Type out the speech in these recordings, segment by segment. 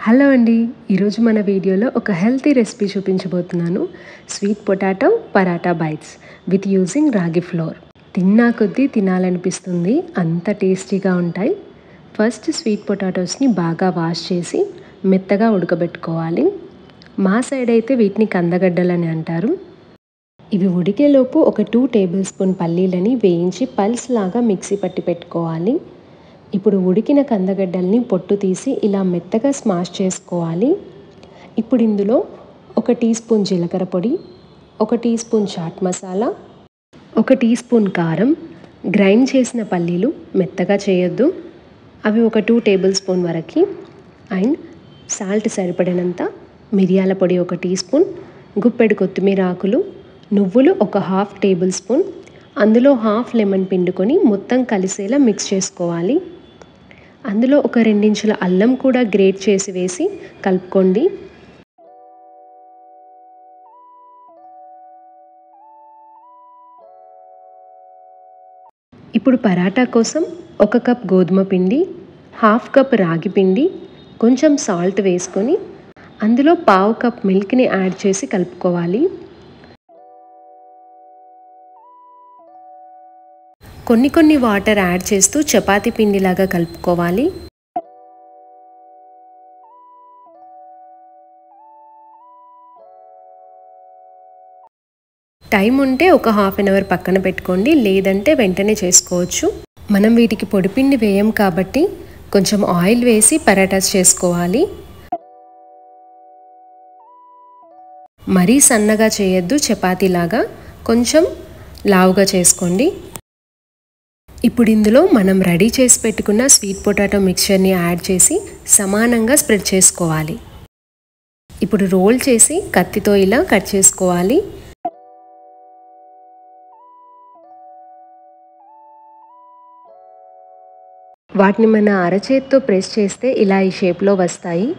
Hello అండి, ఈరోజు మన వీడియోలో ఒక హెల్తీ రెసిపీ చూపించబోతున్నాను. Sweet potato paratha bites with using ragi flour. తిన్నా కొద్దీ తినాలనిపిస్తుంది, అంత టేస్టీగా ఉంటాయి. ఫస్ట్ స్వీట్ పొటాటోస్ని బాగా వాష్ చేసి మెత్తగా ఉడకబెట్టుకోవాలి. మా సైడ్ అయితే వీటిని కందగడ్డలని అంటారు. ఇవి ఉడికేలోపు ఒక 2 టేబుల్ స్పూన్ పల్లీలని వేయించి పల్స్ లాగా మిక్సీ పట్టి పెట్టుకోవాలి. ఇప్పుడు ఉడికిన కందగడ్డల్ని పొట్టు తీసి ఇలా మెత్తగా స్మాష్ చేసుకోవాలి. ఇప్పుడు ఇందులో 1 టీ స్పూన్ జీలకర్ర పొడి, 1 teaspoon chaat masala, 1 teaspoon కారం, గ్రైండ్ చేసిన పల్లీలు మెత్తగా చేయొద్దు, అవి ఒక 2 టేబుల్ స్పూన్ వరకు, అండ్ సాల్ట్ సరిపడినంత, మిరియాల పొడి 1 టీ స్పూన్, గుప్పెడు కొత్తిమీర ఆకులు, నువ్వులు ఒక 1/2 టేబుల్ స్పూన్, అందులో 1/2 లెమన్ పిండుకొని మొత్తం కలిసేలా మిక్స్ చేసుకోవాలి. అందులో ఒక 2 ఇంచుల అల్లం కూడా గ్రేట్ చేసి వేసి కలుపుకోండి. ఇప్పుడు పరాటా కోసం 1 కప్ గోధుమ పిండి, 1/2 కప్ రాగి పిండి, కొంచెం సాల్ట్ వేసుకొని అందులో 1/2 కప్ మిల్క్ని యాడ్ చేసి కలుపుకోవాలి. కొన్ని వాటర్ యాడ్ చేస్తూ చపాతీ పిండిలాగా కలుపుకోవాలి. టైం ఉంటే ఒక 1/2 అవర్ పక్కన పెట్టుకోండి, లేదంటే వెంటనే చేసుకోవచ్చు. మనం వీటికి పొడిపిండి వేయం కాబట్టి కొంచెం ఆయిల్ వేసి పరాటాస్ చేసుకోవాలి. మరీ సన్నగా చేయొద్దు, చపాతీలాగా కొంచెం లావుగా చేసుకోండి. ఇప్పుడు ఇందులో మనం రెడీ చేసి పెట్టుకున్న స్వీట్ పొటాటో మిక్చర్ని యాడ్ చేసి సమానంగా స్ప్రెడ్ చేసుకోవాలి. ఇప్పుడు రోల్ చేసి కత్తితో ఇలా కట్ చేసుకోవాలి. వాటిని మన అరచేతితో ప్రెస్ చేస్తే ఇలా ఈ షేప్లో వస్తాయి.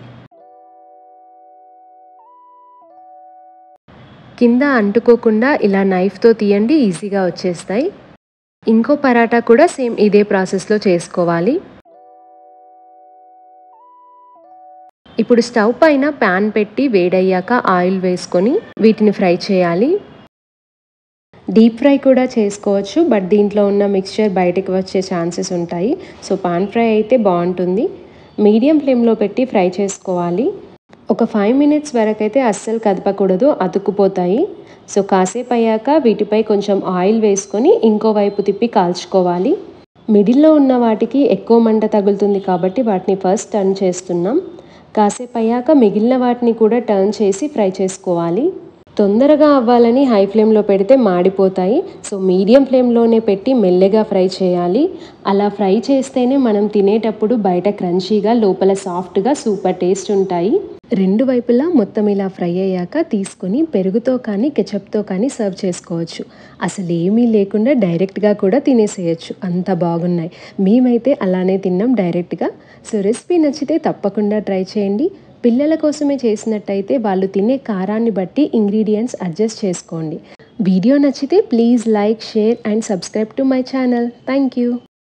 కింద అంటుకోకుండా ఇలా నైఫ్తో తీయండి, ఈజీగా వచ్చేస్తాయి. ఇంకో పరాటా కూడా సేమ్ ఇదే ప్రాసెస్లో చేసుకోవాలి. ఇప్పుడు స్టవ్ పైన ప్యాన్ పెట్టి వేడయ్యాక ఆయిల్ వేసుకొని వీటిని ఫ్రై చేయాలి. డీప్ ఫ్రై కూడా చేసుకోవచ్చు, బట్ దీంట్లో ఉన్న మిక్స్చర్ బయటకు వచ్చే ఛాన్సెస్ ఉంటాయి. సో పాన్ ఫ్రై అయితే బాగుంటుంది. మీడియం ఫ్లేమ్లో పెట్టి ఫ్రై చేసుకోవాలి. ఒక 5 మినిట్స్ వరకు అయితే అస్సలు కదపకూడదు, అతుక్కుపోతాయి. సో కాసేపు అయ్యాక వీటిపై కొంచెం ఆయిల్ వేసుకొని ఇంకోవైపు తిప్పి కాల్చుకోవాలి. మిడిల్లో ఉన్న వాటికి ఎక్కువ మంట తగులుతుంది కాబట్టి వాటిని ఫస్ట్ టర్న్ చేస్తున్నాం. కాసేపు అయ్యాక మిగిలిన వాటిని కూడా టర్న్ చేసి ఫ్రై చేసుకోవాలి. తొందరగా అవ్వాలని హై ఫ్లేమ్లో పెడితే మాడిపోతాయి. సో మీడియం ఫ్లేమ్లోనే పెట్టి మెల్లగా ఫ్రై చేయాలి. అలా ఫ్రై చేస్తేనే మనం తినేటప్పుడు బయట క్రంచీగా, లోపల సాఫ్ట్గా సూపర్ టేస్ట్ ఉంటాయి. 2 వైపులా మొత్తం ఇలా ఫ్రై అయ్యాక తీసుకొని పెరుగుతో కానీ కెచప్తో కానీ సర్వ్ చేసుకోవచ్చు. అసలు ఏమీ లేకుండా డైరెక్ట్గా కూడా తినేసేయచ్చు, అంత బాగున్నాయి. మేమైతే అలానే తిన్నాం డైరెక్ట్గా. సో రెసిపీ నచ్చితే తప్పకుండా ట్రై చేయండి. పిల్లల కోసమే చేసినట్టయితే వాళ్ళు తినే కారాన్ని బట్టి ఇంగ్రీడియంట్స్ అడ్జస్ట్ చేసుకోండి. వీడియో నచ్చితే please like, share and subscribe to my channel. Thank you.